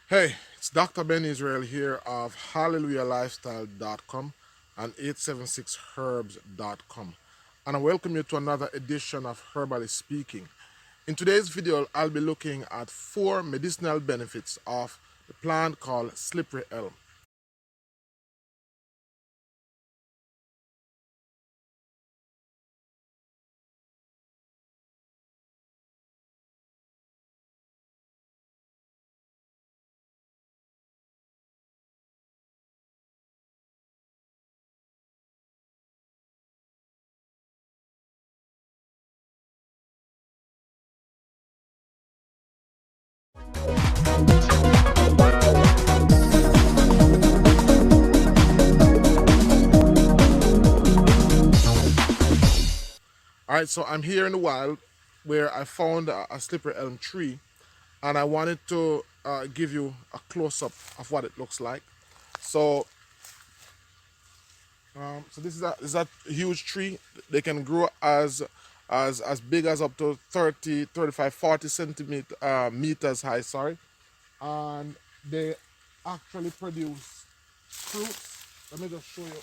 Hey, it's Dr. Ben Israel here of HallelujahLifestyle.com and 876herbs.com. And I welcome you to another edition of Herbally Speaking. In today's video, I'll be looking at 4 medicinal benefits of the plant called Slippery Elm. Alright, so I'm here in the wild where I found a slippery elm tree, and I wanted to give you a close-up of what it looks like. So this is a huge tree. They can grow as big as up to 30, 35, 40 meters high, sorry. And they actually produce fruits. Let me just show you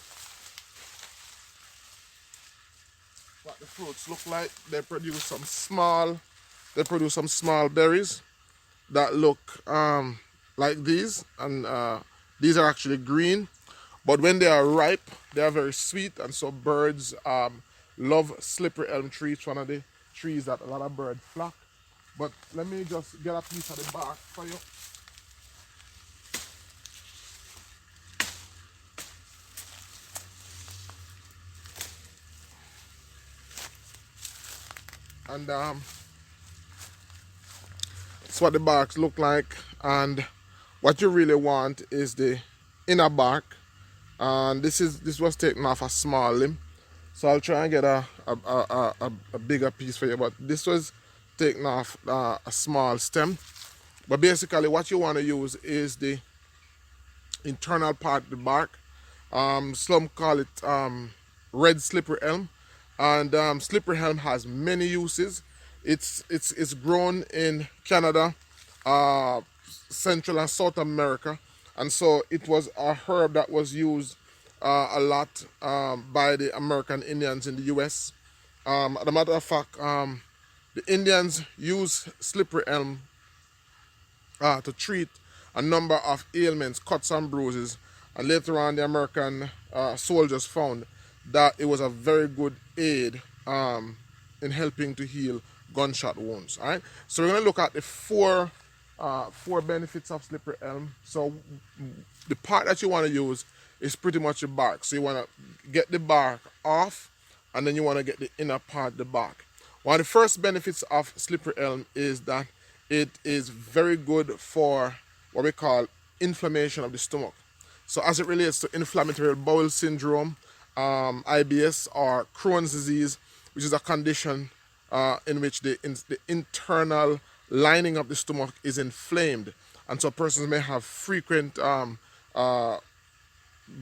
what the fruits look like. They produce some small berries that look like these, and these are actually green. But when they are ripe, they are very sweet, and so birds love slippery elm tree. It's one of the trees that a lot of birds flock. But let me just get a piece of the bark for you. And it's what the barks look like. And what you really want is the inner bark. And this was taken off a small limb. So I'll try and get a bigger piece for you. But this was taken off a small stem. But basically what you want to use is the internal part of the bark. Some call it red slippery elm. And slippery elm has many uses. It's grown in Canada, Central and South America. And so it was a herb that was used a lot by the American Indians in the US. As a matter of fact, the Indians use slippery elm to treat a number of ailments, cuts and bruises. And later on, the American soldiers found that it was a very good aid in helping to heal gunshot wounds. All right, so we're going to look at the four benefits of slippery elm. So the part that you want to use is pretty much the bark. So you want to get the bark off, and then you want to get the inner part of the bark. One of the first benefits of slippery elm is that it is very good for what we call inflammation of the stomach. So as it relates to inflammatory bowel syndrome, IBS, or Crohn's disease, which is a condition in which the internal lining of the stomach is inflamed, and so persons may have frequent bowel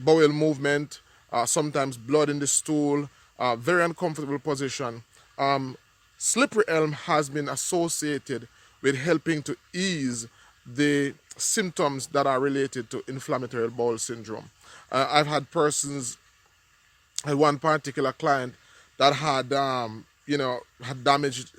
movement, sometimes blood in the stool, very uncomfortable position. Slippery elm has been associated with helping to ease the symptoms that are related to inflammatory bowel syndrome. I've had persons, and one particular client that had had damaged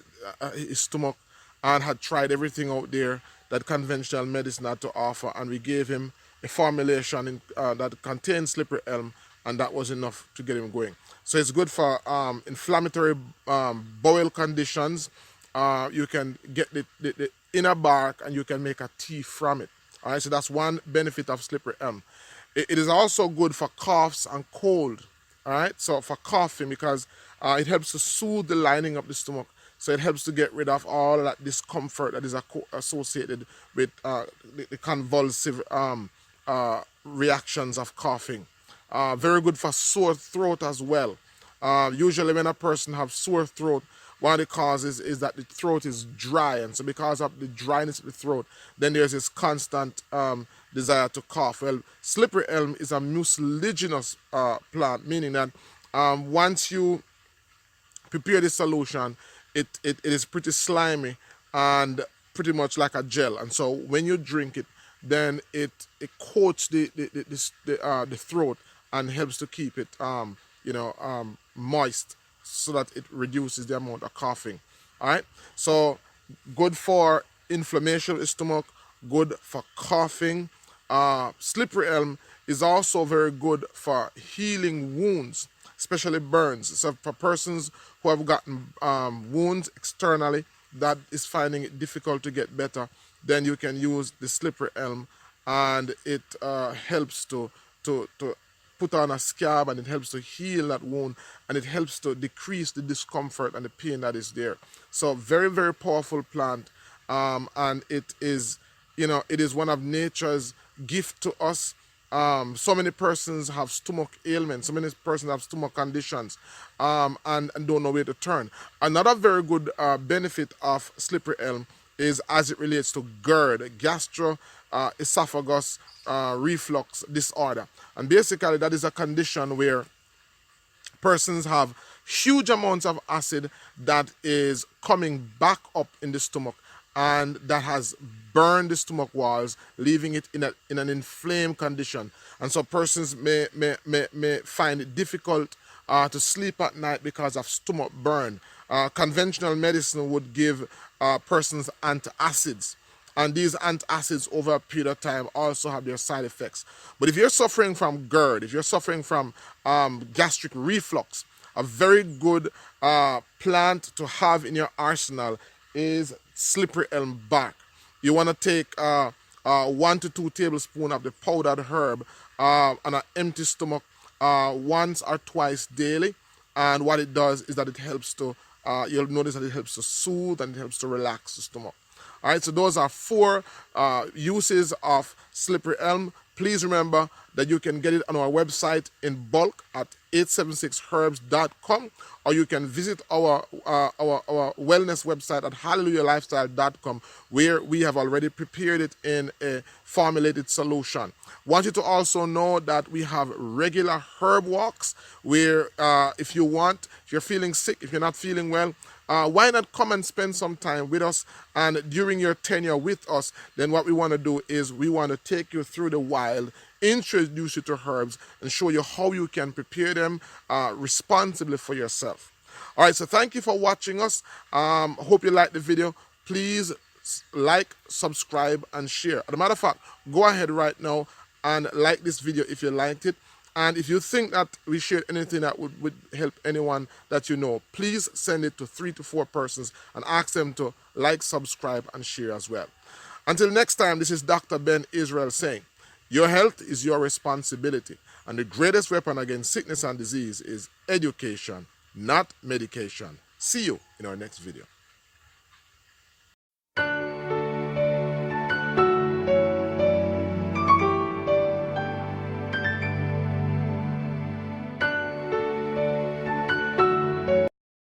his stomach and had tried everything out there that conventional medicine had to offer, and we gave him a formulation that contains slippery elm, and that was enough to get him going. So it's good for inflammatory bowel conditions. You can get the inner bark and you can make a tea from it. All right, so that's one benefit of slippery elm. It is also good for coughs and cold. All right, so for coughing, because it helps to soothe the lining of the stomach. So it helps to get rid of all of that discomfort that is associated with the convulsive reactions of coughing. Very good for sore throat as well. Usually when a person has sore throat, one of the causes is that the throat is dry, and so because of the dryness of the throat, then there's this constant desire to cough. Well, slippery elm is a mucilaginous plant, meaning that once you prepare the solution, it is pretty slimy and pretty much like a gel, and so when you drink it, then it coats the throat and helps to keep it moist, so that it reduces the amount of coughing. All right, so good for inflammation of the stomach, good for coughing. Slippery elm is also very good for healing wounds, especially burns. So for persons who have gotten wounds externally that is finding it difficult to get better, then you can use the slippery elm, and it helps to put on a scab, and it helps to heal that wound, and it helps to decrease the discomfort and the pain that is there. So very, very powerful plant, and it is one of nature's gift to us. So many persons have stomach ailments, so many persons have stomach conditions, and don't know where to turn. Another very good benefit of slippery elm is as it relates to GERD, esophagus reflux disorder. And basically that is a condition where persons have huge amounts of acid that is coming back up in the stomach, and that has burned the stomach walls, leaving it in an inflamed condition. And so persons may find it difficult to sleep at night because of stomach burn. Conventional medicine would give persons antacids, and these antacids over a period of time also have their side effects. But if you're suffering from GERD, if you're suffering from gastric reflux, a very good plant to have in your arsenal is slippery elm bark. You want to take 1 to 2 tablespoons of the powdered herb on an empty stomach once or twice daily. And what it does is that it helps to, you'll notice that it helps to soothe and it helps to relax the stomach. All right, so those are 4 uses of slippery elm. Please remember that you can get it on our website in bulk at 876herbs.com, or you can visit our wellness website at hallelujah-lifestyle.com, where we have already prepared it in a formulated solution. Want you to also know that we have regular herb walks where if you're feeling sick, if you're not feeling well, why not come and spend some time with us? And during your tenure with us, then what we want to do is we want to take you through the wild, introduce you to herbs, and show you how you can prepare them responsibly for yourself. All right, so thank you for watching us. Hope you liked the video. Please like, subscribe, and share. As a matter of fact, go ahead right now and like this video if you liked it. And if you think that we shared anything that would help anyone that you know, please send it to 3 to 4 persons and ask them to like, subscribe, and share as well. Until next time, this is Dr. Ben Israel saying, your health is your responsibility, and the greatest weapon against sickness and disease is education, not medication. See you in our next video.